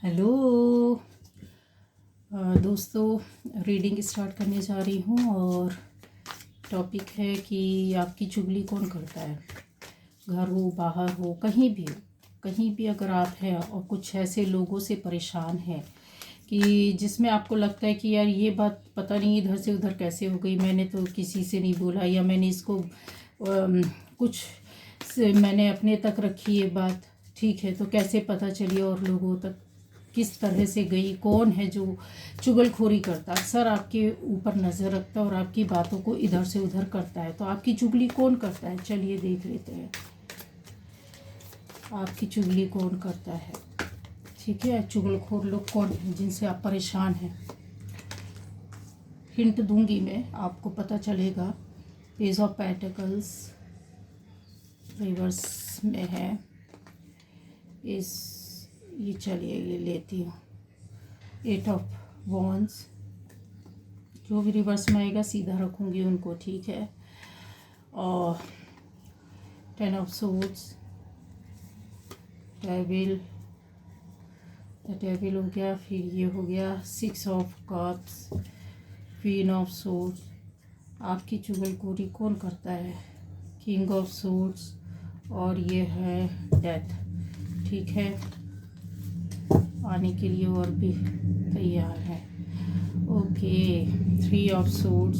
Hello दोस्तों, reading start करने जा रही हूँ और टॉपिक है कि आपकी चुगली कौन करता है। घर हो, बाहर हो, कहीं भी अगर आप हैं और कुछ ऐसे लोगों से परेशान हैं कि जिसमें आपको लगता है कि यार ये बात पता नहीं इधर से उधर कैसे हो गई, मैंने तो किसी से नहीं बोला, या मैंने इसको कुछ से मैंने अपने तक रखी ये बात, ठीक है, तो कैसे पता चली और लोगों तक किस तरह से गई। कौन है जो चुगलखोरी करता है, अक्सर आपके ऊपर नज़र रखता है और आपकी बातों को इधर से उधर करता है। तो आपकी चुगली कौन करता है, चलिए देख लेते हैं आपकी चुगली कौन करता है। ठीक है, चुगलखोर लोग कौन हैं जिनसे आप परेशान हैं। हिंट दूंगी मैं, आपको पता चलेगा। पेज ऑफ पेंटिकल्स रिवर्स में है, ये चलिए ये लेती हूँ। 8 ऑफ वॉन्ड्स, जो भी रिवर्स में आएगा सीधा रखूँगी उनको, ठीक है। और 10 ऑफ सोर्ड्स, डेविल हो गया, फिर ये हो गया 6 of cups, queen of swords. आपकी चुगलखोरी कौन करता है, किंग ऑफ सोर्ड्स, और ये है डेथ। ठीक है, आने के लिए और भी तैयार है। ओके, 3 ऑफ सोर्ड्स,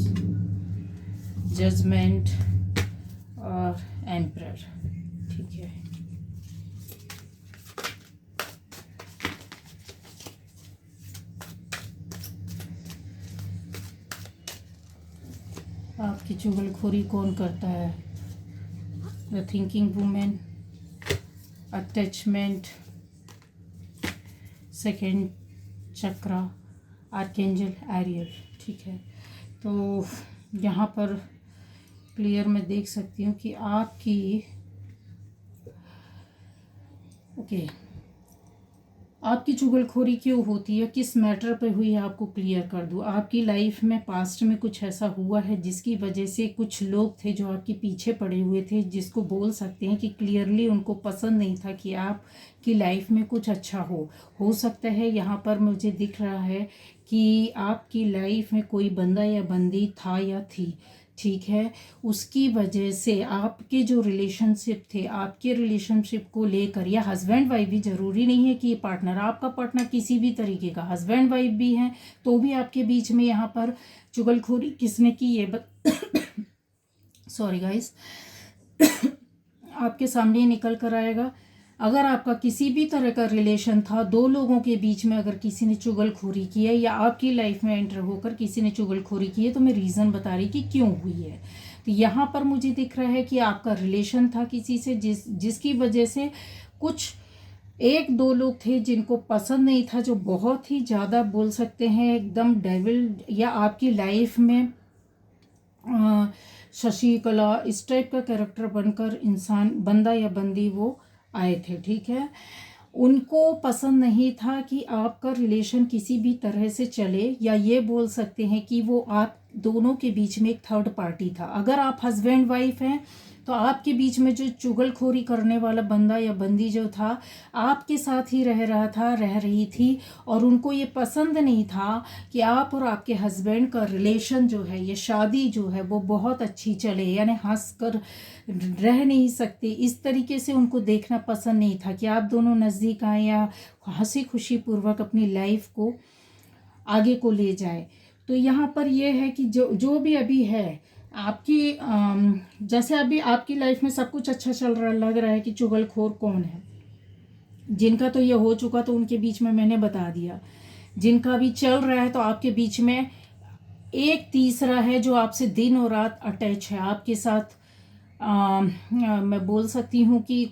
जजमेंट और एम्परर। ठीक है, आपकी चुगलखोरी कौन करता है। The thinking women, attachment, second chakra, archangel Ariel. ठीक है, तो यहाँ पर क्लियर मैं देख सकती हूँ कि आपकी आपकी चुगलखोरी क्यों होती है, किस मैटर पे हुई है, आपको क्लियर कर दूँ। आपकी लाइफ में पास्ट में कुछ ऐसा हुआ है जिसकी वजह से कुछ लोग थे जो आपके पीछे पड़े हुए थे, जिसको बोल सकते हैं कि क्लियरली उनको पसंद नहीं था कि आपकी लाइफ में कुछ अच्छा हो सकता है। यहाँ पर मुझे दिख रहा है कि आपकी लाइफ में कोई बंदा या बंदी था या थी, ठीक है। उसकी वजह से आपके जो रिलेशनशिप थे, आपके रिलेशनशिप को लेकर, या हस्बैंड वाइफ भी, ज़रूरी नहीं है कि ये पार्टनर, आपका पार्टनर किसी भी तरीके का हस्बैंड वाइफ भी हैं, तो भी आपके बीच में यहाँ पर चुगलखोरी किसने की ये सॉरी गाइस आपके सामने निकल कर आएगा। अगर आपका किसी भी तरह का रिलेशन था, दो लोगों के बीच में अगर किसी ने चुगलखोरी की है या आपकी लाइफ में एंटर होकर किसी ने चुगलखोरी की है, तो मैं रीज़न बता रही कि क्यों हुई है। तो यहाँ पर मुझे दिख रहा है कि आपका रिलेशन था किसी से जिसकी वजह से कुछ एक दो लोग थे जिनको पसंद नहीं था, जो बहुत ही ज़्यादा बोल सकते हैं एकदम डेविल, या आपकी लाइफ में शशिकला इस टाइप का कैरेक्टर बनकर इंसान, बंदा या बंदी वो आए थे। ठीक है, उनको पसंद नहीं था कि आपका रिलेशन किसी भी तरह से चले, या ये बोल सकते हैं कि वो आप दोनों के बीच में एक थर्ड पार्टी था। अगर आप हस्बैंड वाइफ हैं तो आपके बीच में जो चुगलखोरी करने वाला बंदा या बंदी जो था, आपके साथ ही रह रही थी, और उनको ये पसंद नहीं था कि आप और आपके हस्बैंड का रिलेशन जो है, ये शादी जो है वो बहुत अच्छी चले, यानी हंस कर रह नहीं सकते, इस तरीके से उनको देखना पसंद नहीं था कि आप दोनों नज़दीक आए या हंसी खुशी पूर्वक अपनी लाइफ को आगे को ले जाए। तो यहाँ पर यह है कि जो भी अभी है आपकी जैसे अभी आपकी लाइफ में सब कुछ अच्छा चल रहा, लग रहा है कि चुगलखोर कौन है। जिनका तो ये हो चुका तो उनके बीच में मैंने बता दिया, जिनका भी चल रहा है तो आपके बीच में एक तीसरा है जो आपसे दिन और रात अटैच है आपके साथ। मैं बोल सकती हूँ कि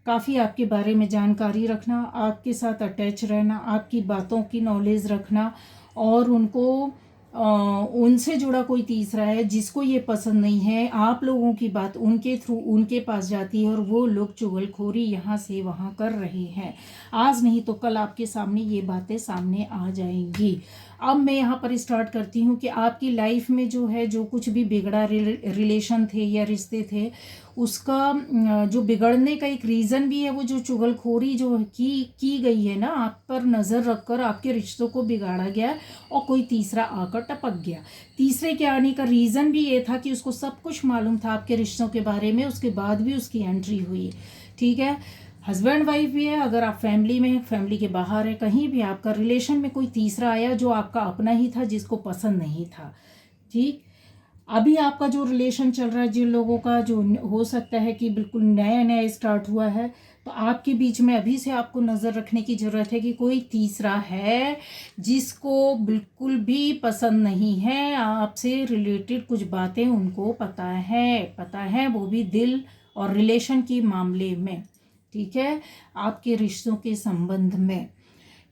काफ़ी आपके बारे में जानकारी रखना, आपके साथ अटैच रहना, आपकी बातों की नॉलेज रखना, और उनसे जुड़ा कोई तीसरा है जिसको ये पसंद नहीं है आप लोगों की बात उनके थ्रू उनके पास जाती है, और वो लोग चुगलखोरी यहाँ से वहाँ कर रहे हैं। आज नहीं तो कल आपके सामने ये बातें सामने आ जाएंगी। अब मैं यहाँ पर स्टार्ट करती हूँ कि आपकी लाइफ में जो है, जो कुछ भी बिगड़ा रिलेशन थे या रिश्ते थे, उसका जो बिगड़ने का एक रीज़न भी है, वो जो चुगलखोरी जो की गई है ना, आप पर नज़र रखकर आपके रिश्तों को बिगाड़ा गया और कोई तीसरा आकर टपक गया। तीसरे के आने का रीज़न भी ये था कि उसको सब कुछ मालूम था आपके रिश्तों के बारे में, उसके बाद भी उसकी एंट्री हुई। ठीक है, हस्बैंड वाइफ भी है, अगर आप फैमिली में, फैमिली के बाहर है, कहीं भी आपका रिलेशन में कोई तीसरा आया जो आपका अपना ही था, जिसको पसंद नहीं था। ठीक, अभी आपका जो रिलेशन चल रहा है, जिन लोगों का जो हो सकता है कि बिल्कुल नया नया स्टार्ट हुआ है, तो आपके बीच में अभी से आपको नज़र रखने की ज़रूरत है कि कोई तीसरा है जिसको बिल्कुल भी पसंद नहीं है आपसे रिलेटेड कुछ बातें, उनको पता है, वो भी दिल और रिलेशन की मामले में। ठीक है, आपके रिश्तों के संबंध में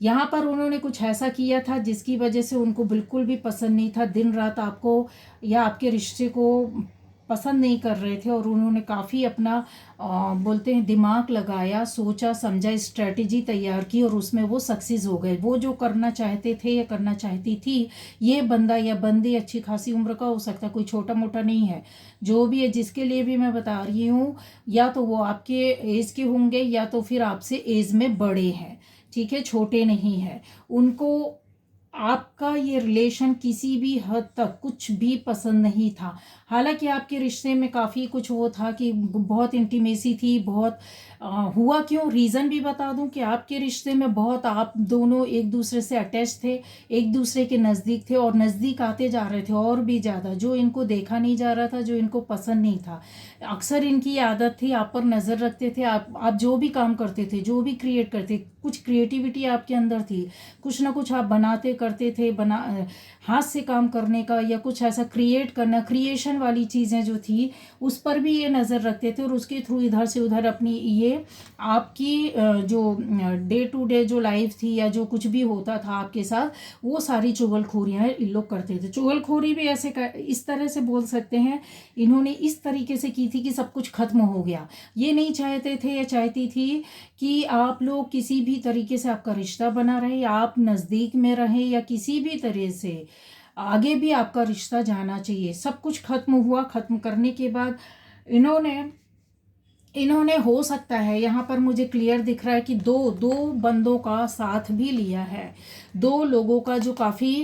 यहाँ पर उन्होंने कुछ ऐसा किया था जिसकी वजह से उनको बिल्कुल भी पसंद नहीं था, दिन रात आपको या आपके रिश्ते को पसंद नहीं कर रहे थे, और उन्होंने काफ़ी अपना बोलते हैं दिमाग लगाया, सोचा समझा, स्ट्रेटजी तैयार की, और उसमें वो सक्सेस हो गए। वो जो करना चाहते थे या करना चाहती थी, ये बंदा या बंदी अच्छी खासी उम्र का हो सकता है, कोई छोटा मोटा नहीं है, जो भी है, जिसके लिए भी मैं बता रही हूँ, या तो वो आपके एज के होंगे या तो फिर आपसे एज में बड़े हैं। ठीक है, छोटे नहीं है। उनको आपका ये रिलेशन किसी भी हद तक कुछ भी पसंद नहीं था। हालांकि आपके रिश्ते में काफ़ी कुछ वो था कि बहुत इंटीमेसी थी, बहुत हुआ क्यों, रीज़न भी बता दूं कि आपके रिश्ते में बहुत आप दोनों एक दूसरे से अटैच थे, एक दूसरे के नज़दीक थे, और नज़दीक आते जा रहे थे और भी ज़्यादा। जो इनको देखा नहीं जा रहा था, जो इनको पसंद नहीं था, अक्सर इनकी आदत थी, आप पर नज़र रखते थे, आप जो भी काम करते थे, जो भी क्रिएट करते, कुछ क्रिएटिविटी आपके अंदर थी, कुछ ना कुछ आप बनाते करते थे, हाथ से काम करने का या कुछ ऐसा क्रिएट करना, क्रिएशन वाली चीज़ें जो थी, उस पर भी ये नज़र रखते थे, और उसके थ्रू इधर से उधर अपनी ये आपकी जो डे टू डे जो लाइफ थी या जो कुछ भी होता था आपके साथ, वो सारी चुगलखोरियाँ इन लोग करते थे। चुगलखोरी भी ऐसे इस तरह से बोल सकते हैं, इन्होंने इस तरीके से की थी कि सब कुछ खत्म हो गया। ये नहीं चाहते थे या चाहती थी कि आप लोग किसी भी तरीके से आपका रिश्ता बना रहे, या आप नज़दीक में रहें, या किसी भी तरह से आगे भी आपका रिश्ता जाना चाहिए। सब कुछ खत्म हुआ। खत्म करने के बाद इन्होंने हो सकता है, यहाँ पर मुझे क्लियर दिख रहा है कि दो दो बंदों का साथ भी लिया है। दो लोगों का जो काफ़ी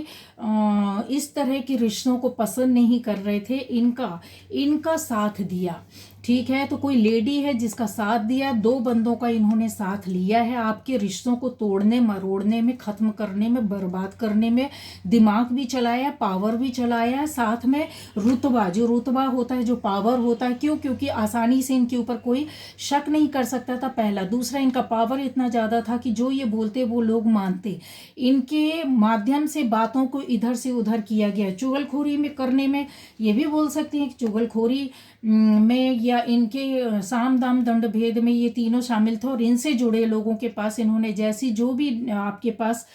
इस तरह के रिश्तों को पसंद नहीं कर रहे थे, इनका साथ दिया। ठीक है, तो कोई लेडी है जिसका साथ दिया, दो बंदों का इन्होंने साथ लिया है आपके रिश्तों को तोड़ने मरोड़ने में, ख़त्म करने में, बर्बाद करने में। दिमाग भी चलाया, पावर भी चलाया है, साथ में रुतबा, जो रुतबा होता है, जो पावर होता है। क्यों? क्योंकि आसानी से इनके ऊपर कोई शक नहीं कर सकता था, पहला। दूसरा, इनका पावर इतना ज़्यादा था कि जो ये बोलते वो लोग मानते। इनके माध्यम से बातों को इधर से उधर किया गया। चुगलखोरी में करने में ये भी बोल सकते हैं कि चुगलखोरी में या इनके साम दाम दंड भेद में ये तीनों शामिल थे, और इनसे जुड़े लोगों के पास इन्होंने जैसी जो भी आपके पास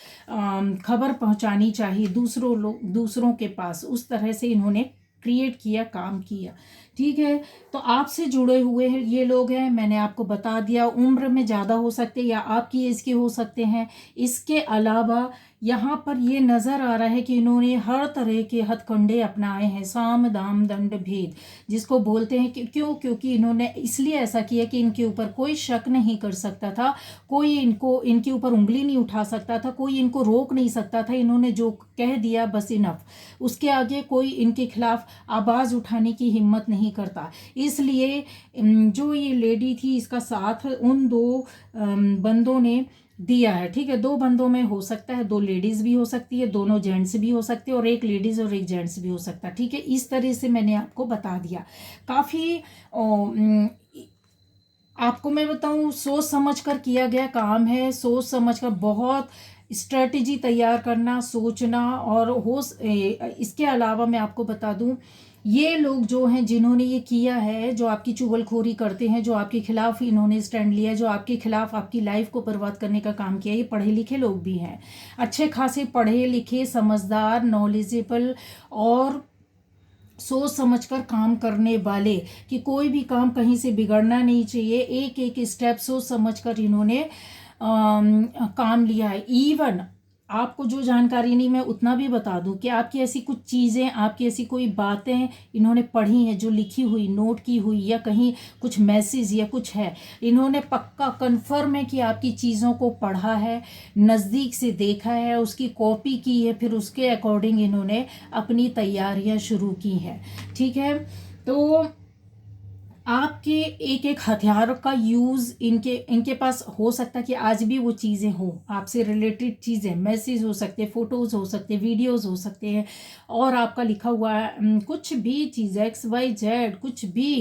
खबर पहुंचानी चाहिए दूसरों के पास, उस तरह से इन्होंने क्रिएट किया, काम किया। ठीक है, तो आपसे जुड़े हुए हैं ये लोग हैं, मैंने आपको बता दिया। उम्र में ज़्यादा हो सकते हैं या आपकी एज के हो सकते हैं। इसके अलावा यहाँ पर ये नज़र आ रहा है कि इन्होंने हर तरह के हथकंडे अपनाए हैं, साम दाम दंड भेद जिसको बोलते हैं। कि क्यों? क्योंकि इन्होंने इसलिए ऐसा किया कि इनके ऊपर कोई शक नहीं कर सकता था, कोई इनके ऊपर उंगली नहीं उठा सकता था, कोई इनको रोक नहीं सकता था। इन्होंने जो कह दिया बस इनफ, उसके आगे कोई इनके खिलाफ आवाज़ उठाने की हिम्मत नहीं करता। इसलिए जो ये लेडी थी, इसका साथ उन दो बंदों ने दिया है। ठीक है, दो बंदों में हो सकता है, दो लेडीज़ भी हो सकती है, दोनों जेंट्स भी हो सकते हैं, और एक लेडीज़ और एक जेंट्स भी हो सकता है। ठीक है, इस तरह से मैंने आपको बता दिया। काफ़ी आपको मैं बताऊं, सोच समझ कर किया गया काम है। सोच समझ कर, बहुत स्ट्रेटजी तैयार करना, सोचना, और इसके अलावा मैं आपको बता दूं, ये लोग जो हैं जिन्होंने ये किया है, जो आपकी चुगलखोरी करते हैं, जो आपके खिलाफ इन्होंने स्टैंड लिया, जो आपके खिलाफ आपकी लाइफ को बर्बाद करने का काम किया, ये पढ़े लिखे लोग भी हैं, अच्छे खासे पढ़े लिखे, समझदार, नॉलेजेबल, और सोच समझकर काम करने वाले, कि कोई भी काम कहीं से बिगड़ना नहीं चाहिए। एक एक स्टेप सोच समझकर इन्होंने काम लिया है। इवन आपको जो जानकारी नहीं मैं उतना भी बता दूं कि आपकी ऐसी कुछ चीज़ें, आपकी ऐसी कोई बातें इन्होंने पढ़ी हैं, जो लिखी हुई, नोट की हुई, या कहीं कुछ मैसेज या कुछ है, इन्होंने पक्का कन्फर्म है कि आपकी चीज़ों को पढ़ा है, नज़दीक से देखा है, उसकी कॉपी की है, फिर उसके अकॉर्डिंग इन्होंने अपनी तैयारियां शुरू की हैं। ठीक है, तो आपके एक एक हथियार का यूज़ इनके इनके पास हो सकता है कि आज भी वो चीज़ें हों, आपसे रिलेटेड चीज़ें, मैसेज हो सकते हैं, फ़ोटोज़ हो सकते हैं, वीडियोज़ हो सकते हैं, और आपका लिखा हुआ कुछ भी चीज़, XYZ कुछ भी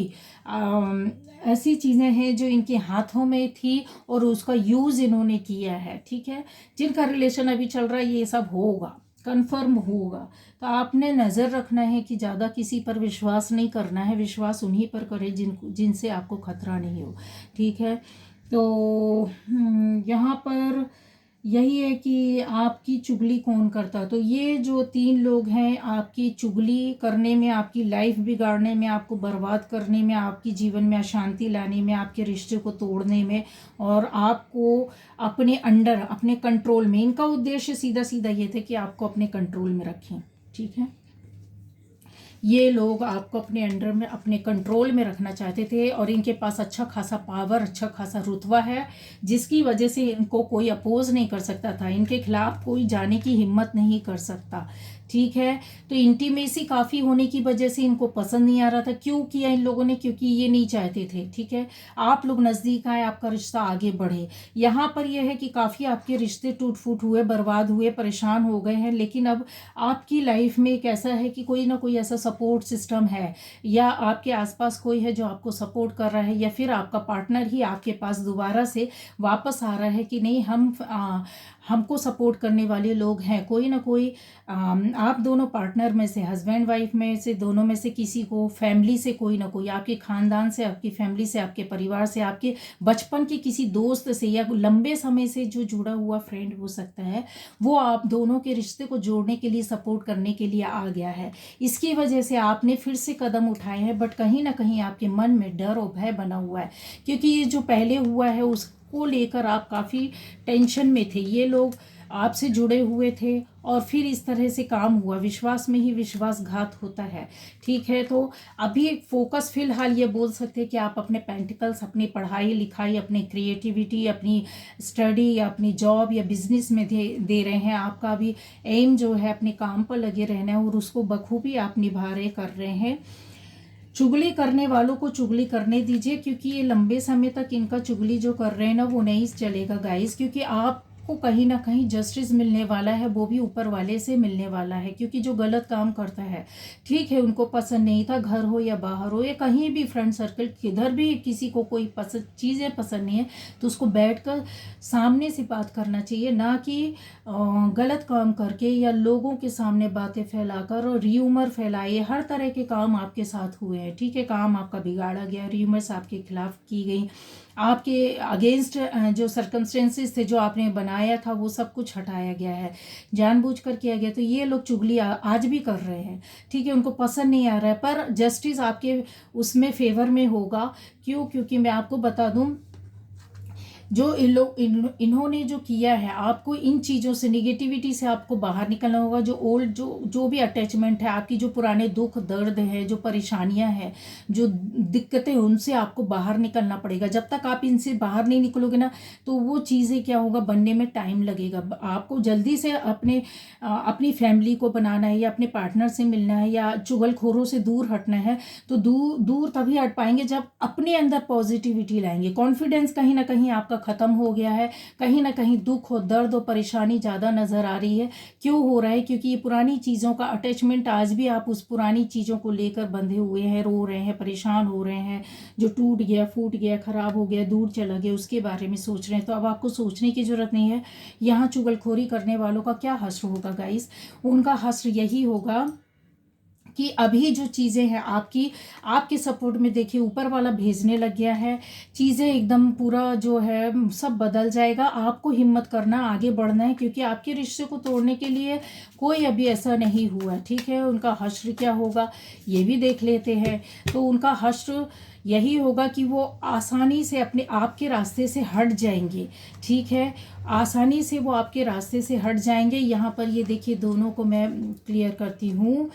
ऐसी चीज़ें हैं जो इनके हाथों में थी और उसका यूज़ इन्होंने किया है। ठीक है, जिनका रिलेशन अभी चल रहा है ये सब होगा, कन्फर्म होगा। तो आपने नज़र रखना है कि ज़्यादा किसी पर विश्वास नहीं करना है, विश्वास उन्हीं पर करें जिनसे आपको खतरा नहीं हो। ठीक है, तो यहाँ पर यही है कि आपकी चुगली कौन करता, तो ये जो 3 लोग हैं आपकी चुगली करने में, आपकी लाइफ बिगाड़ने में, आपको बर्बाद करने में, आपकी जीवन में अशांति लाने में, आपके रिश्ते को तोड़ने में, और आपको अपने अंडर, अपने कंट्रोल में, इनका उद्देश्य सीधा सीधा ये था कि आपको अपने कंट्रोल में रखें। ठीक है, ये लोग आपको अपने अंडर में, अपने कंट्रोल में रखना चाहते थे, और इनके पास अच्छा खासा पावर, अच्छा खासा रुतबा है, जिसकी वजह से इनको कोई अपोज नहीं कर सकता था, इनके खिलाफ कोई जाने की हिम्मत नहीं कर सकता। ठीक है, तो इंटीमेसी काफ़ी होने की वजह से इनको पसंद नहीं आ रहा था। क्यों किया इन लोगों ने? क्योंकि ये नहीं चाहते थे। ठीक है, आप लोग नज़दीक आए, आपका रिश्ता आगे बढ़े। यहाँ पर यह है कि काफ़ी आपके रिश्ते टूट फूट हुए, बर्बाद हुए, परेशान हो गए हैं, लेकिन अब आपकी लाइफ में एक ऐसा है कि कोई ना कोई ऐसा सपोर्ट सिस्टम है, या आपके आसपास कोई है जो आपको सपोर्ट कर रहा है, या फिर आपका पार्टनर ही आपके पास दोबारा से वापस आ रहा है कि नहीं, हमको सपोर्ट करने वाले लोग हैं, कोई ना कोई। आप दोनों पार्टनर में से, हस्बैंड वाइफ में से, दोनों में से किसी को, फैमिली से कोई ना कोई, आपके ख़ानदान से, आपकी फैमिली से, आपके परिवार से, आपके बचपन के किसी दोस्त से, या लंबे समय से जो जुड़ा हुआ फ्रेंड हो सकता है, वो आप दोनों के रिश्ते को जोड़ने के लिए, सपोर्ट करने के लिए आ गया है। इसकी वजह से आपने फिर से कदम उठाए हैं, बट कहीं ना कहीं आपके मन में डर और भय बना हुआ है, क्योंकि ये जो पहले हुआ है उसको लेकर आप काफ़ी टेंशन में थे। ये लोग आपसे जुड़े हुए थे, और फिर इस तरह से काम हुआ। विश्वास में ही विश्वासघात होता है। ठीक है, तो अभी एक फोकस फिलहाल ये बोल सकते हैं कि आप अपने पेंटिकल्स, अपनी पढ़ाई लिखाई, अपनी क्रिएटिविटी, अपनी स्टडी, या अपनी जॉब या बिजनेस में दे रहे हैं। आपका अभी एम जो है अपने काम पर लगे रहना है, और उसको बखूबी आप निभा रहे, कर रहे हैं। चुगली करने वालों को चुगली करने दीजिए, क्योंकि ये लंबे समय तक इनका चुगली जो कर रहे हैं ना, वो नहीं चलेगा गाइस, क्योंकि आपको कहीं ना कहीं जस्टिस मिलने वाला है, वो भी ऊपर वाले से मिलने वाला है। क्योंकि जो गलत काम करता है, ठीक है, उनको पसंद नहीं था, घर हो या बाहर हो या कहीं भी, फ्रेंड सर्कल किधर भी, किसी को कोई चीज़ें पसंद नहीं है, तो उसको बैठकर सामने से बात करना चाहिए, ना कि गलत काम करके या लोगों के सामने बातें फैलाकर और र्यूमर फैलाए। हर तरह के काम आपके साथ हुए हैं। ठीक है, काम आपका बिगाड़ा गया, र्यूमर्स आपके खिलाफ की गई, आपके अगेंस्ट जो सर्कमस्टेंसेस थे जो आपने बनाया था, वो सब कुछ हटाया गया है, जानबूझकर किया गया। तो ये लोग चुगली आज भी कर रहे हैं। ठीक है, उनको पसंद नहीं आ रहा है, पर जस्टिस आपके उसमें फेवर में होगा। क्यों? क्योंकि मैं आपको बता दूं, जो इन्होंने जो किया है, आपको इन चीज़ों से, निगेटिविटी से आपको बाहर निकलना होगा। जो ओल्ड जो भी अटैचमेंट है, आपकी जो पुराने दुख दर्द है, जो परेशानियां हैं, जो दिक्कतें, उनसे आपको बाहर निकलना पड़ेगा। जब तक आप इनसे बाहर नहीं निकलोगे ना, तो वो चीज़ें क्या होगा, बनने में टाइम लगेगा। आपको जल्दी से अपनी फैमिली को बनाना है, या अपने पार्टनर से मिलना है, या चुगलखोरों से दूर हटना है, तो दूर तभी हट पाएंगे जब अपने अंदर पॉजिटिविटी लाएंगे। कॉन्फिडेंस कहीं ना कहीं आपका ख़त्म हो गया है, कहीं ना कहीं दुख और दर्द और परेशानी ज़्यादा नज़र आ रही है। क्यों हो रहा है? क्योंकि ये पुरानी चीज़ों का अटैचमेंट, आज भी आप उस पुरानी चीज़ों को लेकर बंधे हुए हैं, रो रहे हैं, परेशान हो रहे हैं। जो टूट गया, फूट गया, ख़राब हो गया, दूर चला गया, उसके बारे में सोच रहे हैं। तो अब आपको सोचने की ज़रूरत नहीं है। यहाँ चुगलखोरी करने वालों का क्या हश्र होगा गाइस? उनका हश्र यही होगा कि अभी जो चीज़ें हैं आपकी आपके सपोर्ट में, देखिए ऊपर वाला भेजने लग गया है, चीज़ें एकदम पूरा जो है सब बदल जाएगा। आपको हिम्मत करना, आगे बढ़ना है, क्योंकि आपके रिश्ते को तोड़ने के लिए कोई अभी ऐसा नहीं हुआ है, ठीक है। उनका हश्र क्या होगा ये भी देख लेते हैं। तो उनका हश्र यही होगा कि वो आसानी से अपने आपके रास्ते से हट जाएंगे, ठीक है। आसानी से वो आपके रास्ते से हट जाएंगे। यहाँ पर ये देखिए दोनों को मैं क्लियर करती हूँ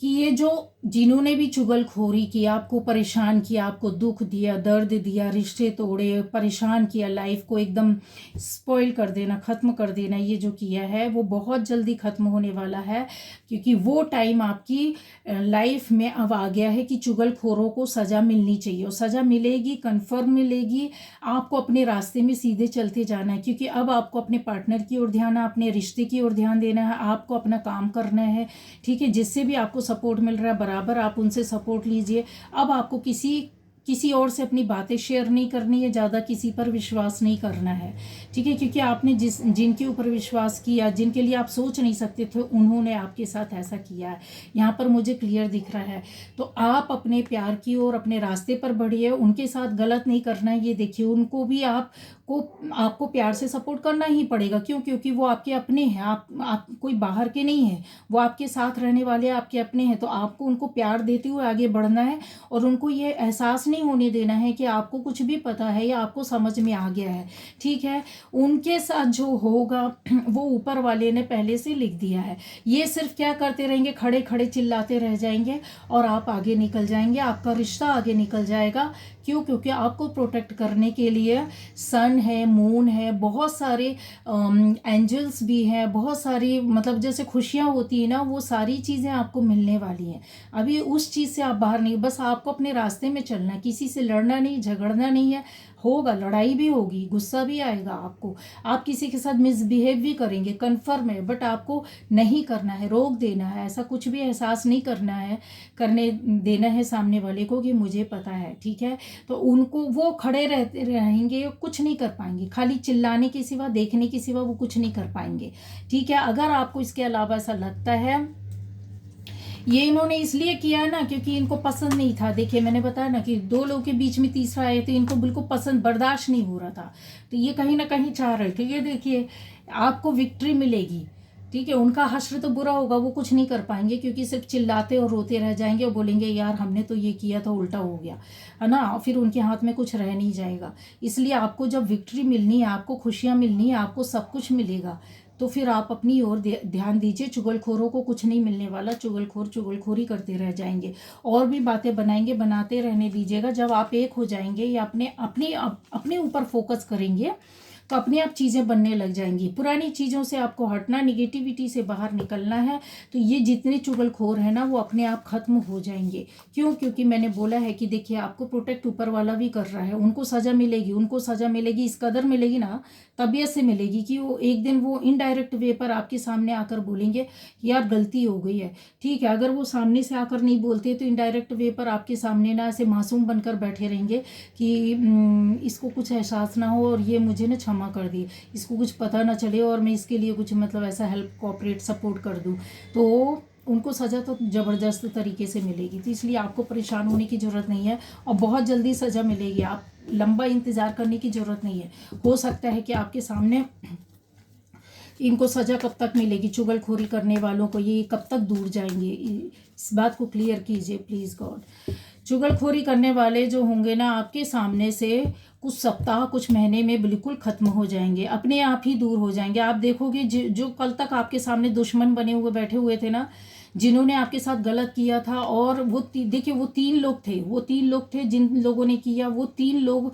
कि ये जो जिन्होंने भी चुगलखोरी की, आपको परेशान किया, आपको दुख दिया, दर्द दिया, रिश्ते तोड़े, परेशान किया, लाइफ को एकदम स्पॉइल कर देना, ख़त्म कर देना, ये जो किया है वो बहुत जल्दी ख़त्म होने वाला है। क्योंकि वो टाइम आपकी लाइफ में अब आ गया है कि चुगलखोरों को सज़ा मिलनी चाहिए, और सज़ा मिलेगी, कन्फर्म मिलेगी। आपको अपने रास्ते में सीधे चलते जाना है, क्योंकि अब आपको अपने पार्टनर की ओर ध्यान है, अपने रिश्ते की ओर ध्यान देना है, आपको अपना काम करना है, ठीक है। जिससे भी आपको सपोर्ट मिल रहा है बराबर आप उनसे सपोर्ट लीजिए। अब आपको किसी और से अपनी बातें शेयर नहीं करनी है, ज़्यादा किसी पर विश्वास नहीं करना है, ठीक है। क्योंकि आपने जिनके ऊपर विश्वास किया, जिनके लिए आप सोच नहीं सकते थे, उन्होंने आपके साथ ऐसा किया है, यहाँ पर मुझे क्लियर दिख रहा है। तो आप अपने प्यार की ओर अपने रास्ते पर बढ़िए, उनके साथ गलत नहीं करना है। ये देखिए उनको भी आपको प्यार से सपोर्ट करना ही पड़ेगा। क्यों? क्योंकि वो आपके अपने हैं, आप कोई बाहर के नहीं हैं, वो आपके साथ रहने वाले आपके अपने हैं। तो आपको उनको प्यार देते हुए आगे बढ़ना है, और उनको ये एहसास नहीं होने देना है कि आपको कुछ भी पता है या आपको समझ में आ गया है, ठीक है। उनके साथ जो होगा वो ऊपर वाले ने पहले से लिख दिया है। ये सिर्फ क्या करते रहेंगे, खड़े खड़े चिल्लाते रह जाएंगे, और आप आगे निकल जाएंगे, आपका रिश्ता आगे निकल जाएगा। क्यों? क्योंकि आपको प्रोटेक्ट करने के लिए सन है, मून है, बहुत सारे एंजल्स भी हैं, बहुत सारी मतलब जैसे खुशियाँ होती है ना, वो सारी चीज़ें आपको मिलने वाली हैं। अभी उस चीज़ से आप बाहर नहीं, बस आपको अपने रास्ते में चलना है, किसी से लड़ना नहीं, झगड़ना नहीं है। होगा, लड़ाई भी होगी, गुस्सा भी आएगा आपको, आप किसी के साथ मिसबिहेव भी करेंगे, कन्फर्म है। बट आपको नहीं करना है, रोक देना है, ऐसा कुछ भी एहसास नहीं करना है, करने देना है सामने वाले को कि मुझे पता है, ठीक है। तो उनको वो खड़े रहते रहेंगे, कुछ नहीं कर पाएंगे, खाली चिल्लाने के सिवा, देखने के सिवा वो कुछ नहीं कर पाएंगे, ठीक है। अगर आपको इसके अलावा ऐसा लगता है, ये इन्होंने इसलिए किया है ना क्योंकि इनको पसंद नहीं था। देखिए मैंने बताया ना कि दो लोगों के बीच में तीसरा आए, तो इनको बिल्कुल पसंद बर्दाश्त नहीं हो रहा था। तो ये कहीं ना कहीं चाह रहे थे, ये देखिए आपको विक्ट्री मिलेगी, ठीक है। उनका हश्र तो बुरा होगा, वो कुछ नहीं कर पाएंगे, क्योंकि सिर्फ चिल्लाते और रोते रह जाएंगे और बोलेंगे यार हमने तो ये किया था, उल्टा हो गया, है ना। फिर उनके हाथ में कुछ रह नहीं जाएगा। इसलिए आपको जब विक्ट्री मिलनी है, आपको खुशियाँ मिलनी है, आपको सब कुछ मिलेगा, तो फिर आप अपनी ओर ध्यान दीजिए। चुगलखोरों को कुछ नहीं मिलने वाला, चुगलखोर चुगलखोरी करते रह जाएंगे, और भी बातें बनाएंगे, बनाते रहने दीजिएगा। जब आप एक हो जाएंगे या अपने ऊपर फोकस करेंगे, तो अपने आप चीज़ें बनने लग जाएंगी। पुरानी चीज़ों से आपको हटना, निगेटिविटी से बाहर निकलना है। तो ये जितने चुगलखोर हैं ना, वो अपने आप खत्म हो जाएंगे। क्यों? क्योंकि मैंने बोला है कि देखिए आपको प्रोटेक्ट ऊपर वाला भी कर रहा है। उनको सज़ा मिलेगी, उनको सज़ा मिलेगी, इस कदर मिलेगी ना, तबीयत से मिलेगी कि वो एक दिन वो इनडायरेक्ट वे पर आपके सामने आकर बोलेंगे कि यार गलती हो गई है, ठीक है। अगर वो सामने से आकर नहीं बोलते, तो इनडायरेक्ट वे पर आपके सामने ना ऐसे मासूम बनकर बैठे रहेंगे कि इसको कुछ एहसास ना हो, और ये मुझे ना क्षमा कर दी, इसको कुछ पता ना चले, और मैं इसके लिए कुछ मतलब ऐसा हेल्प, कोऑपरेट, सपोर्ट कर दूँ। तो उनको सज़ा तो ज़बरदस्त तरीके से मिलेगी। तो इसलिए आपको परेशान होने की ज़रूरत नहीं है, और बहुत जल्दी सज़ा मिलेगी। आप लंबा इंतज़ार करने की ज़रूरत नहीं है। हो सकता है कि आपके सामने इनको सज़ा कब तक मिलेगी, चुगलखोरी करने वालों को, ये कब तक दूर जाएंगे, इस बात को क्लियर कीजिए प्लीज़ गॉड। चुगलखोरी करने वाले जो होंगे ना, आपके सामने से कुछ सप्ताह, कुछ महीने में बिल्कुल ख़त्म हो जाएंगे, अपने आप ही दूर हो जाएंगे। आप देखोगे जो कल तक आपके सामने दुश्मन बने हुए बैठे हुए थे ना, जिन्होंने आपके साथ गलत किया था, और वो देखिए वो तीन लोग थे जिन लोगों ने किया, वो तीन लोग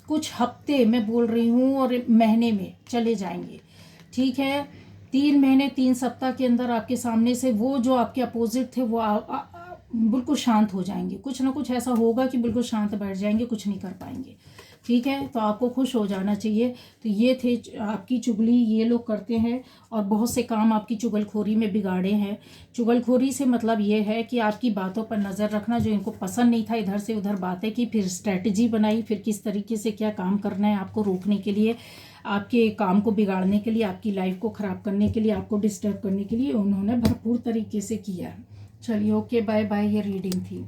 कुछ हफ्ते मैं बोल रही हूँ और महीने में चले जाएंगे, ठीक है। 3 महीने 3 सप्ताह के अंदर आपके सामने से वो जो आपके अपोजिट थे वो बिल्कुल शांत हो जाएंगे। कुछ ना कुछ ऐसा होगा कि बिल्कुल शांत बैठ जाएंगे, कुछ नहीं कर पाएंगे, ठीक है। तो आपको खुश हो जाना चाहिए। तो ये थे आपकी चुगली, ये लोग करते हैं, और बहुत से काम आपकी चुगलखोरी में बिगाड़े हैं। चुगलखोरी से मतलब ये है कि आपकी बातों पर नज़र रखना, जो इनको पसंद नहीं था, इधर से उधर बातें की, फिर स्ट्रेटजी बनाई, फिर किस तरीके से क्या काम करना है आपको रोकने के लिए, आपके काम को बिगाड़ने के लिए, आपकी लाइफ को ख़राब करने के लिए, आपको डिस्टर्ब करने के लिए उन्होंने भरपूर तरीके से किया है, चलिए ओके बाय बाय, ये रीडिंग थी।